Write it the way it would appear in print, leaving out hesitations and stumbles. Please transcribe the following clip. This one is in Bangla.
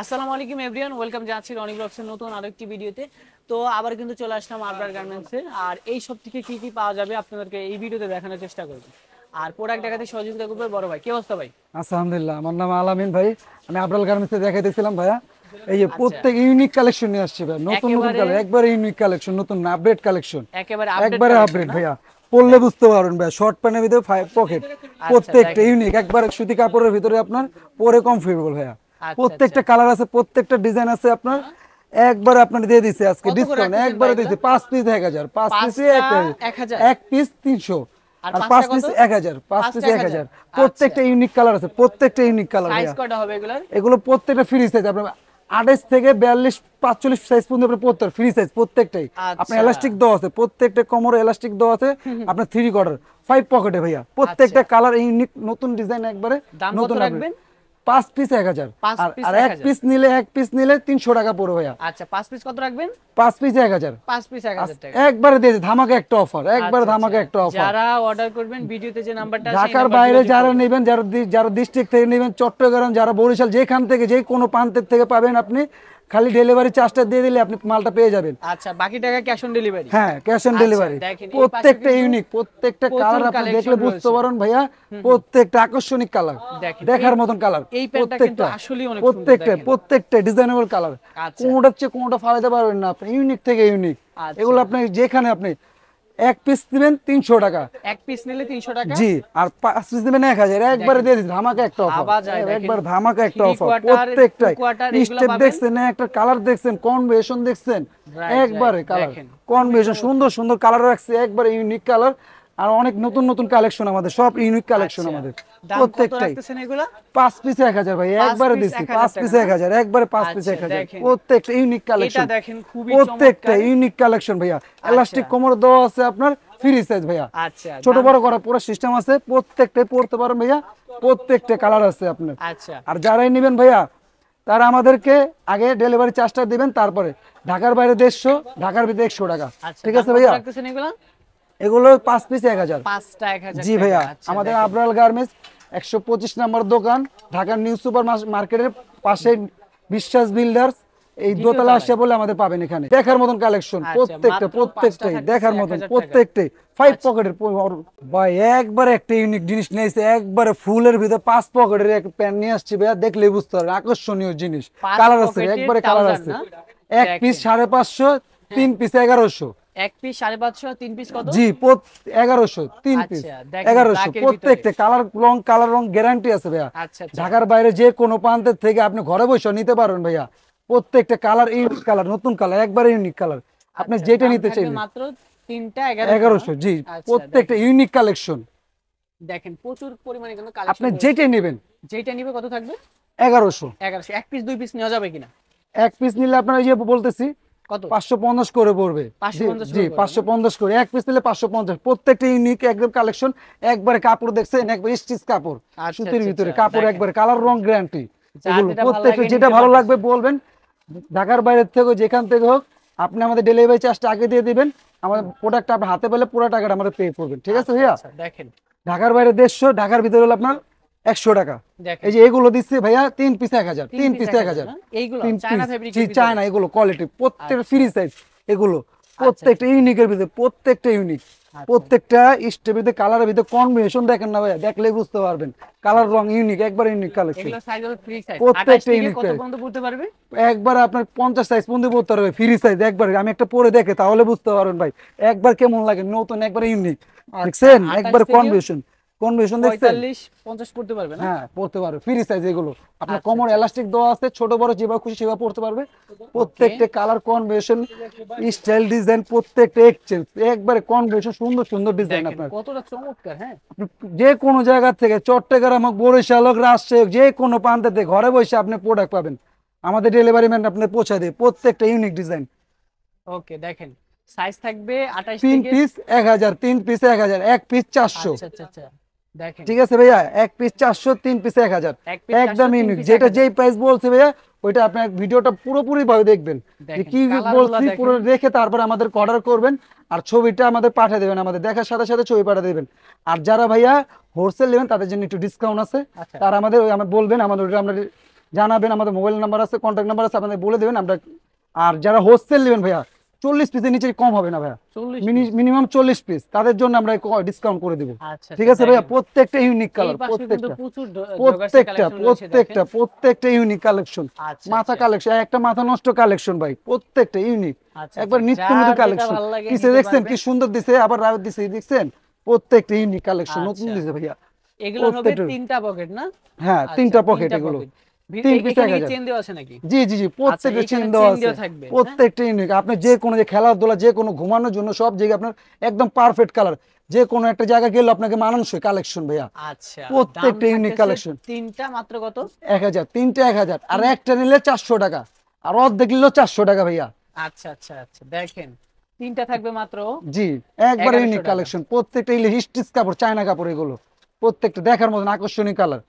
আসসালামু আলাইকুম এভরিওয়ান, ওয়েলকাম জানাচ্ছি রনি ব্লগসের নতুন আরেকটি ভিডিওতে। তো আবার কিন্তু চলে আসলাম আবরার গার্মেন্টসে। আর এই সব থেকে কি কি পাওয়া যাবে আপনাদেরকে এই ভিডিওতে দেখানোর চেষ্টা করব। আর প্রোডাক্ট দেখাতে সহযোগিতা করবে বড় ভাই। কি অবস্থা ভাই? আলহামদুলিল্লাহ, আমার নাম আলামিন ভাই। আমি আবরাল গার্মেন্টসে দেখাইতেছিলাম ভাইয়া। এই যে আচ্ছা, প্রত্যেক ইউনিক কালেকশন নিয়ে আসছে ভাই, নতুন নতুন একেবারে কালেকশন, একবারে ইউনিক কালেকশন, নতুন আপডেট কালেকশন, একেবারে আপডেট একবারে কালেকশন আপডেট না? ভাইয়া। পরলে বুঝতে পারবেন ভাই, শর্ট প্যান্টের ভিতরে 5 পকেট, আচ্ছা প্রত্যেকটা দেখেন। ইউনিক, একবারে সুতি কাপড়ের ভিতরে আপনার পরে কমফোর্টেবল ভাইয়া। আচ্ছা আচ্ছা, প্রত্যেকটা কালার আছে, প্রত্যেকটা ডিজাইন আছে আপনার। একবার আপনার দিয়ে দিছে আজকে কত করে ডিসকাউন্ট, রাখতেছেন ভাই একবারে এগুলা? দিছে 5 পিস 1000, 5 পিসে পাঁচটা 1000 এক পিস 300, আর আর পাঁচটা 5 পিস কত? 1000, 5 পাঁচটা পিস 1000। 1000। প্রত্যেকটা আচ্ছা, ইউনিক কালার আছে, প্রত্যেকটা ইউনিক কালার সাইজ ভাইয়া। কয়টা হবে এগুলার? এগুলো প্রত্যেকটা ফ্রি সাইজ, আপনার 28 থেকে 42 45 সাইজ পর্যন্ত আপনার পড়তে ফ্রি সাইজ প্রত্যেকটাই। আপনার আচ্ছা এলাস্টিক দেওয়া আছে, প্রত্যেকটা কোমরে এলাস্টিক দেওয়া আছে। আপনার 3 কোয়ার্টার 5 পকেটে ভাইয়া, প্রত্যেকটা আচ্ছা, কালার ইউনিক, নতুন ডিজাইন, একবারে দাম কত নতুন রাখবেন? 5 পিস 1000। 5 আর পিস আর এক 1000। পিস নিলে 300 টাকা পড়বে ভাইয়া। আচ্ছা, 5 পিস কত রাখবেন? 5 পিস 1000। 5 পিস 1000 টাকা। একবারে দিয়েছে ধামাকা একটা অফার, একবারে আচ্ছা ধামাকা আচ্ছা, একটা অফার। যারা অর্ডার করবেন ভিডিওতে যে নাম্বারটা আছে এই ঢাকার নাম্বার বাইরে যোগাযোগ যারা করবেন। নেবেন, যারা ডিস্ট্রিক্ট থেকে নেবেন, চট্টগ্রাম, যারা বরিশাল, যেখান থেকে যে কোনো প্রান্তের থেকে পাবেন, আপনি খালি ডেলিভারি চার্জটা দিয়ে দিলে আপনি মালটা পেয়ে যাবেন। আচ্ছা, বাকি টাকা ক্যাশ অন ডেলিভারি। হ্যাঁ, ক্যাশ অন আচ্ছা, ডেলিভারি। দেখেন এই পাশে প্রত্যেকটা কিন্তু ইউনিক, প্রত্যেকটা প্রচুর কালার আপনি কালেকশন দেখলে বুঝতে রয়েছে। পারেন ভাইয়া। প্রত্যেকটা আকর্ষণিক কালার, দেখেন দেখার মতন কালার। এই প্যান্টটা কিন্তু প্রত্যেকটা আসলেই অনেক সুন্দর, প্রত্যেকটা দেখেন। প্রত্যেকটা ডিজাইনেবল কালার। আচ্ছা কোনোটার চেয়ে কোনোটা ফালাতে পারবেন না আপনি, ইউনিক থেকে ইউনিক। আচ্ছা, এগুলো আপনি যেখানে আপনি এক পিস দিবেন 300 টাকা। এক পিস নিলে 300 টাকা। জি, আর 5 পিস দিবেন 1000। একবারে দেখেন, দিয়ে দিচ্ছি ধামাকা একটা অফার, ভাবা যায়, দেখেন। একবার ধামাকা একটা 3 অফার। কোয়ার্টার, 2 প্রত্যেকটাই কোয়ার্টার এগুলো স্টেপ পাবেন। দেখছেন, একটা কালার দেখছেন, কনভেশন দেখছেন, রাইট একবারে রাইট, কালার দেখেন কনভেশন, সুন্দর সুন্দর কালার রাখছে, একবারে ইউনিক কালার। আর অনেক নতুন নতুন কালেকশন, আমাদের সব ইউনিক কালেকশন আচ্ছা, আমাদের দাম কত প্রত্যেকটাই। রাখতেছেন এগুলা? 5 পিস 1000 ভাই, 5 একবারে পিস দিচ্ছি 1000 5 টাকা পিস না? 1000, একবারে 5 পিস আচ্ছা 1000। দেখেন, প্রত্যেকটা ইউনিক এটা কালেকশন, দেখেন খুবই প্রত্যেকটা চমৎকার। ইউনিক কালেকশন ভাইয়া। আচ্ছা এলাস্টিক কোমর দেওয়া আছে আপনার, ফ্রি সাইজ ভাইয়া। আচ্ছা, ছোট দাম বড় করা পুরো সিস্টেম আছে, প্রত্যেকটাই পড়তে পারেন ভাইয়া। প্রত্যেকটা কালার আছে আপনার। আচ্ছা আর যারাই নেবেন ভাইয়া, তারা আমাদেরকে আগে ডেলিভারি চার্জটা দিবেন, তারপরে ঢাকার বাইরে 150, ঢাকার ভিতরে 100 টাকা। আচ্ছা, ঠিক দাম আছে কত ভাইয়া? রাখতেছেন এগুলা? এগুলো 5 পিস 1000। পাঁচটা 1000 জি টাকা। ভাইয়া, আচ্ছা আমাদের দেখেন, আবরাল গার্মেন্টস 125 নম্বর দোকান, ঢাকার নিউ সুপার মার্কেটের পাশে বিশ্বাস বিল্ডার্স। এই দ্বিতীয় দোতলা তলায়। আসে বলে আমাদের পাবেন এখানে। দেখার মতন কালেকশন, আচ্ছা, প্রত্যেকটা মাত্র প্রত্যেকটাই পাঁচটা দেখার থাকতেছে মতন, 1000 টাকা। প্রত্যেকটাই 5 আচ্ছা, পকেটের। ভাই একবারে একটা ইউনিক জিনিস নিয়েছে, একবারে ফুলের ভিতরে 5 পকেটের এক প্যান্ট নিয়ে আসছি ভাইয়া, দেখলেই বুঝতে পারবেন আকর্ষণীয় জিনিস। 5 কালার আছে, পকেটে একবারে কালার 1000 আছে। না? এক পিস দেখেন, 550, 3 পিস 1100। এক পিস 550, 3 পিস কত? জি, 1100, 3 পিস আচ্ছা দেখেন, 1100। ব্ল্যাকের ভিতরে। প্রত্যেকটা কালার রং গ্যারান্টি আছে ভাইয়া। আচ্ছা আচ্ছা, ঢাকার বাইরে যে কোনো প্রান্তের থেকে আপনি ঘরে বসে নিতে পারবেন ভাইয়া। প্রত্যেকটা কালার ইউনিক কালার, নতুন কালার, একবারে ইউনিক কালার। আপনি আচ্ছা, যেটা দাম নিতে থাকবে চাইবেন মাত্র তিনটা 1100 না? 1100। জি, আচ্ছা প্রত্যেকটা দেখেন, ইউনিক কালেকশন, দেখেন প্রচুর পরিমাণে কিন্তু আপনি কালেকশন। যেটা নেবেন যেটা নিবে কত থাকবে? 1100। 1100। এক পিস 2 পিস নেওয়া যাবে কিনা? এক পিস নিলে আপনার এই যে বলতেছি কত? 550 করে পড়বে। 550 জি, করে পড়বে না? 550 করে। এক পিস নিলে 550। প্রত্যেকটা ইউনিক একদম কালেকশন, একবারে কাপড় দেখছেন, একবার স্টিচ কাপড়, আচ্ছা সুতির আচ্ছা ভিতরে আচ্ছা, কাপড়, দেখেন, একবারে কালার রং গ্যারান্টি। যার এগুলো যেটা ভালো প্রত্যেকটা লাগে যেটা নিতে ভালো পারতেছে। লাগবে বলবেন। ঢাকার বাইরে থেকে যেখান থেকে হোক, আপনি আমাদের ডেলিভারি চার্জটা আগে দিয়ে দিবেন। আমাদের প্রোডাক্ট আপনি হাতে পেলে পুরো টাকাটা আমাদের পে করবেন। ঠিক আছে আচ্ছা ভাইয়া? আচ্ছা, দেখেন ঢাকার বাইরে 150, ঢাকার ভিতরে হলো আপনার 100 টাকা। দেখেন, এই যে এগুলো দিচ্ছে ভাইয়া 3 পিস 1000, 3 পিস 1000। না? এইগুলো 3 চায়না পিস, ফেব্রিকের জি, ভিতরে। চায়না, এগুলো কোয়ালিটি, প্রত্যেকটা ফ্রি আচ্ছা সাইজ এগুলো। আচ্ছা প্রত্যেকটা ইউনিকের ভিতরে, প্রত্যেকটা ইউনিক। আচ্ছা, প্রত্যেকটা স্টেপের ভিতরে কালারের ভিতরে কম্বিনেশন দেখেন না ভাইয়া, দেখলেই বুঝতে পারবেন। কালার রং ইউনিক, একবার ইউনিক কালেকশন। এগুলো সাইজ হলো ফ্রি সাইজ। 28 প্রত্যেকটা থেকে ইউনিক কত পর্যন্ত পড়তে পারবে? একবার আপনার 50 সাইজ পর্যন্ত পড়তে পারবে, ফ্রি সাইজ একবার। আমি একটা পরে দেখে তাহলে বুঝতে পারবেন ভাই, একবার কেমন লাগে, নতুন, একবার ইউনিক। আচ্ছা, দেখছেন, 28 একবার থেকে কম্বিনেশন, কম্বিনেশন দেখছেন। 45 50 পড়তে পারবে না? হ্যাঁ, পড়তে পারবে, ফ্রি সাইজ এগুলো। আপনার আচ্ছা কোমর আচ্ছা, এলাস্টিক দেওয়া আছে, ছোট বড় যেভাবে খুশি সেভাবে পড়তে পারবে। ওকে, প্রত্যেকটা কালার কম্বিনেশন, স্টাইল, ডিজাইন, প্রত্যেকটা এক্সচেঞ্জ, একবারে কম্বিনেশন, সুন্দর সুন্দর ডিজাইন। দেখেন আপনার কতটা চমৎকার। হ্যাঁ, আপনি যে কোনো জায়গা থেকে, চট্টগ্রাম হোক, বরিশাল হোক, রাজশাহী হোক, যে কোনো প্রান্ত থেকে ঘরে বসে আপনি প্রোডাক্ট পাবেন। আমাদের ডেলিভারি ম্যান আপনি পৌঁছে দেয়, প্রত্যেকটা ইউনিক ডিজাইন। ওকে দেখেন, সাইজ থাকবে 28 3 থেকে। পিস 1000, 3 পিস 1000, এক পিস 400। আচ্ছা আচ্ছা আচ্ছা, দেখেন ঠিক আছে ভাইয়া, এক পিস 400, 3 পিস 1000, এক পিস 400, একদম 3 ইউনিক। পিস যেটা 1000। যেই প্রাইস বলছে ভাইয়া, ওইটা আপনার ভিডিওটা পুরোপুরি ভাবে দেখবেন যে দেখেন কি কালারগুলো বলছি, পুরো দেখেন। দেখে তারপর আমাদের অর্ডার করবেন। আর ছবিটা আমাদের পাঠিয়ে দেবেন, আমাদের দেখার সাথে সাথে ছবি পাঠিয়ে দেবেন। আর যারা ভাইয়া হোলসেল নেবেন তাদের জন্য একটু ডিসকাউন্ট আছে। আচ্ছা তারা আমাদের আমরা বলবেন, আমাদের ওটা আমরা জানাবেন, আমাদের মোবাইল নাম্বার আছে, কন্ট্যাক্ট নাম্বার আছে, আপনাদের বলে দেবেন আমরা। আর যারা হোলসেল নেবেন ভাইয়া 40 পিসের নিচে কম হবে না ভাইয়া, 40 মিনিমাম 40 পিস, তাদের জন্য আমরা ডিসকাউন্ট করে দিব। আচ্ছা ঠিক আছে ভাইয়া, প্রত্যেকটা ইউনিক কালার, প্রত্যেকটা ইউনিক কালেকশন, মাথা কালেকশন, একটা মাথা নষ্ট কালেকশন ভাই, প্রত্যেকটা ইউনিক, একবার নিত্য নতুন কালেকশন। কিসে দেখছেন কি সুন্দর দিছে, আবার রাত দিছে, দেখছেন প্রত্যেকটা ইউনিক কালেকশন, নতুন দিছে ভাইয়া। এগুলো হবে তিনটা পকেট না? হ্যাঁ, তিনটা পকেট এগুলো, 3 পিস 1000। চেন দেওয়া আছে নাকি? জি জি জি, প্রত্যেকটা চেন দেওয়া আছে, প্রত্যেকটা ইউনিক। আপনি যে কোনো যে খেলাধুলা, যে কোনো ঘুমানোর জন্য সব জায়গায় আপনার একদম পারফেক্ট কালার, যে কোনো একটা জায়গায় গেলে আপনাকে মানানসই কালেকশন ভাইয়া। আচ্ছা, প্রত্যেকটা ইউনিক কালেকশন। তিনটা মাত্র কত? 1000, তিনটা 1000, আর একটা নিলে 400 টাকা, আর অর্ধেক নিলেও 400 টাকা ভাইয়া। আচ্ছা আচ্ছা আচ্ছা, দেখেন তিনটা থাকবে মাত্র, জি, একবার ইউনিক কালেকশন, প্রত্যেকটা স্টিচ কাপড়, চায়না কাপড়, এগুলো প্রত্যেকটা দেখার মতন আকর্ষণীয় কালার।